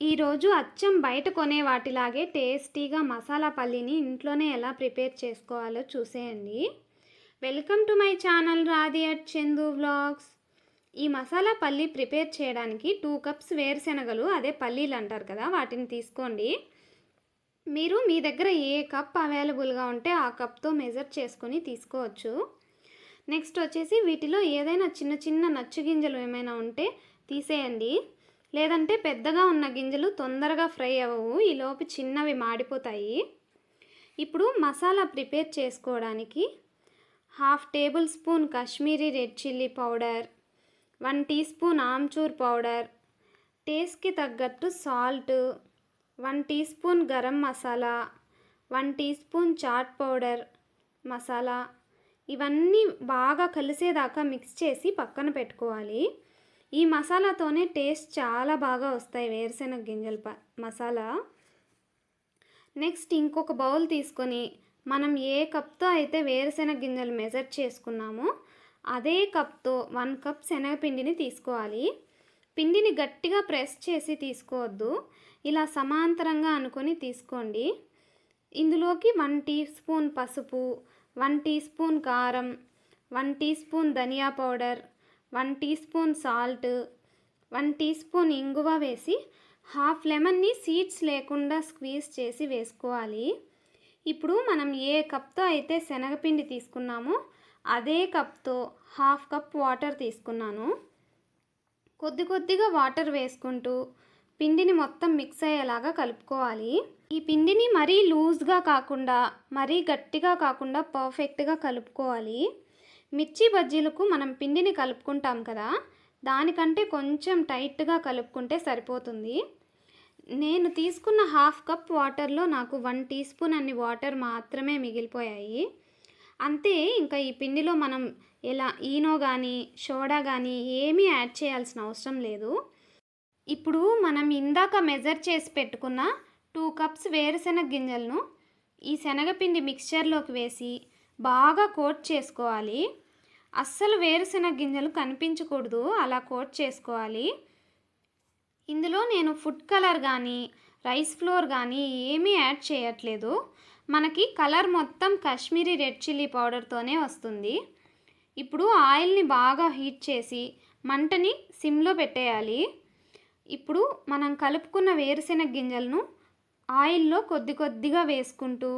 ఈరోజు అచ్చం బయట కొనే వాటిలాగే టేస్టీగా మసాలా పల్లీని ఇంట్లోనే ఎలా ప్రిపేర్ చేసుకోవాలో చూసేయండి. Welcome to my channel Radhi at Chandu vlogs. ఈ మసాలా పల్లీ ప్రిపేర్ చేయడానికి 2 కప్స్ వేరుశెనగలు, అదే పల్లీలు అంటారు కదా, వాటిని తీసుకోండి. మీరు మీ దగ్గర ఏ కప్ అవైలబుల్గా ఉంటే ఆ కప్తో మెజర్ చేసుకొని తీసుకోవచ్చు. నెక్స్ట్ వచ్చేసి వీటిలో ఏదైనా చిన్న చిన్న నచ్చు గింజలు ఏమైనా ఉంటే తీసేయండి. లేదంటే పెద్దగా ఉన్న గింజలు తొందరగా ఫ్రై అవ్వవు, ఈలోపు చిన్నవి మాడిపోతాయి. ఇప్పుడు మసాలా ప్రిపేర్ చేసుకోవడానికి 1/2 tablespoon Kashmiri red chilli powder, 1 teaspoon amchur powder, టేస్ట్కి తగ్గట్టు salt, 1 teaspoon garam masala, 1 teaspoon chaat powder masala, ఇవన్నీ బాగా కలిసేదాకా మిక్స్ చేసి పక్కన పెట్టుకోవాలి. ఈ మసాలాతోనే టేస్ట్ చాలా బాగా వస్తాయి వేరుశెనగ గింజల మసాలా. నెక్స్ట్ ఇంకొక బౌల్ తీసుకొని మనం ఏ కప్తో అయితే వేరుశెనగ గింజలు మెజర్ చేసుకున్నామో అదే కప్తో 1 కప్ శనగపిండిని తీసుకోవాలి. పిండిని గట్టిగా ప్రెస్ చేసి తీసుకోవద్దు, ఇలా సమాంతరంగా అనుకొని తీసుకోండి. ఇందులోకి 1 టీ స్పూన్ పసుపు, 1 టీ స్పూన్ కారం, 1 టీ స్పూన్ ధనియా powder, 1 teaspoon salt, 1 teaspoon ఇంగువ వేసి హాఫ్ లెమన్ని సీడ్స్ లేకుండా స్క్వీజ్ చేసి వేసుకోవాలి. ఇప్పుడు మనం ఏ కప్తో అయితే శనగపిండి తీసుకున్నామో అదే కప్తో 1/2 కప్ వాటర్ తీసుకున్నాను. కొద్ది కొద్దిగా వాటర్ వేసుకుంటూ పిండిని మొత్తం మిక్స్ అయ్యేలాగా కలుపుకోవాలి. ఈ పిండిని మరీ లూజ్గా కాకుండా మరీ గట్టిగా కాకుండా పర్ఫెక్ట్గా కలుపుకోవాలి. మిర్చి బజ్జీలకు మనం పిండిని కలుపుకుంటాం కదా, దానికంటే కొంచెం టైట్గా కలుపుకుంటే సరిపోతుంది. నేను తీసుకున్న 1/2 కప్ వాటర్లో నాకు 1 టీ స్పూన్ అన్ని వాటర్ మాత్రమే మిగిలిపోయాయి. అంతే, ఇంకా ఈ పిండిలో మనం ఈనో కానీ సోడా కానీ ఏమీ యాడ్ చేయాల్సిన అవసరం లేదు. ఇప్పుడు మనం ఇందాక మెజర్ చేసి పెట్టుకున్న 2 కప్స్ వేరుశెనగ గింజలను ఈ శనగపిండి మిక్స్చర్లోకి వేసి బాగా కోట్ చేసుకోవాలి. అస్సలు వేరుశెనగ గింజలు కనిపించకూడదు, అలా కోట్ చేసుకోవాలి. ఇందులో నేను ఫుడ్ కలర్ కానీ రైస్ ఫ్లోర్ కానీ ఏమీ యాడ్ చేయట్లేదు. మనకి కలర్ మొత్తం కాశ్మీరీ రెడ్ చిల్లీ పౌడర్తోనే వస్తుంది. ఇప్పుడు ఆయిల్ని బాగా హీట్ చేసి మంటని సిమ్లో పెట్టేయాలి. ఇప్పుడు మనం కలుపుకున్న వేరుశెనగ గింజలను ఆయిల్లో కొద్ది కొద్దిగా వేసుకుంటూ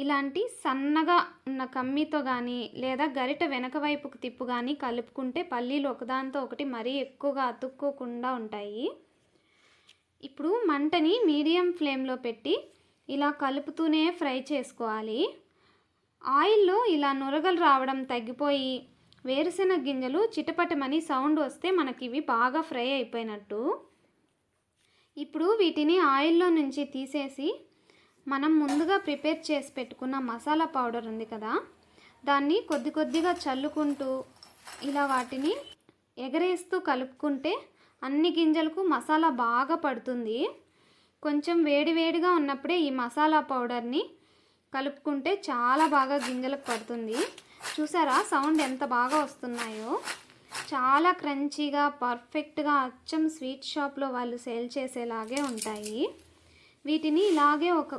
ఇలాంటి సన్నగా ఉన్న కమ్మీతో కానీ లేదా గరిట వెనక వైపుకు తిప్పు కానీ కలుపుకుంటే పల్లీలు ఒకదాంతో ఒకటి మరీ ఎక్కువగా అతుక్కోకుండా ఉంటాయి. ఇప్పుడు మంటని మీడియం ఫ్లేమ్లో పెట్టి ఇలా కలుపుతూనే ఫ్రై చేసుకోవాలి. ఆయిల్లో ఇలా నురగలు రావడం తగ్గిపోయి వేరుశెనగ గింజలు చిటపటమని సౌండ్ వస్తే మనకి ఇవి బాగా ఫ్రై అయిపోయినట్టు. ఇప్పుడు వీటిని ఆయిల్లో నుంచి తీసేసి మనం ముందుగా ప్రిపేర్ చేసి పెట్టుకున్న మసాలా పౌడర్ ఉంది కదా, దాన్ని కొద్ది కొద్దిగా చల్లుకుంటూ ఇలా వాటిని ఎగరేస్తూ కలుపుకుంటే అన్ని గింజలకు మసాలా బాగా పడుతుంది. కొంచెం వేడివేడిగా ఉన్నప్పుడే ఈ మసాలా పౌడర్ని కలుపుకుంటే చాలా బాగా గింజలకు పడుతుంది. చూసారా సౌండ్ ఎంత బాగా వస్తున్నాయో, చాలా క్రంచీగా పర్ఫెక్ట్గా అచ్చం స్వీట్ షాప్లో వాళ్ళు సేల్ చేసేలాగే ఉంటాయి. వీటిని ఇలాగే ఒక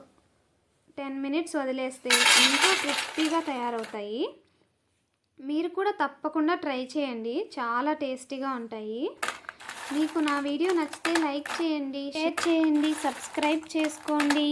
10 మినిట్స్ వదిలేస్తే ఇంకా క్రిస్పీగా తయారవుతాయి. మీరు కూడా తప్పకుండా ట్రై చేయండి, చాలా టేస్టీగా ఉంటాయి. మీకు నా వీడియో నచ్చితే లైక్ చేయండి, షేర్ చేయండి, సబ్స్క్రైబ్ చేసుకోండి.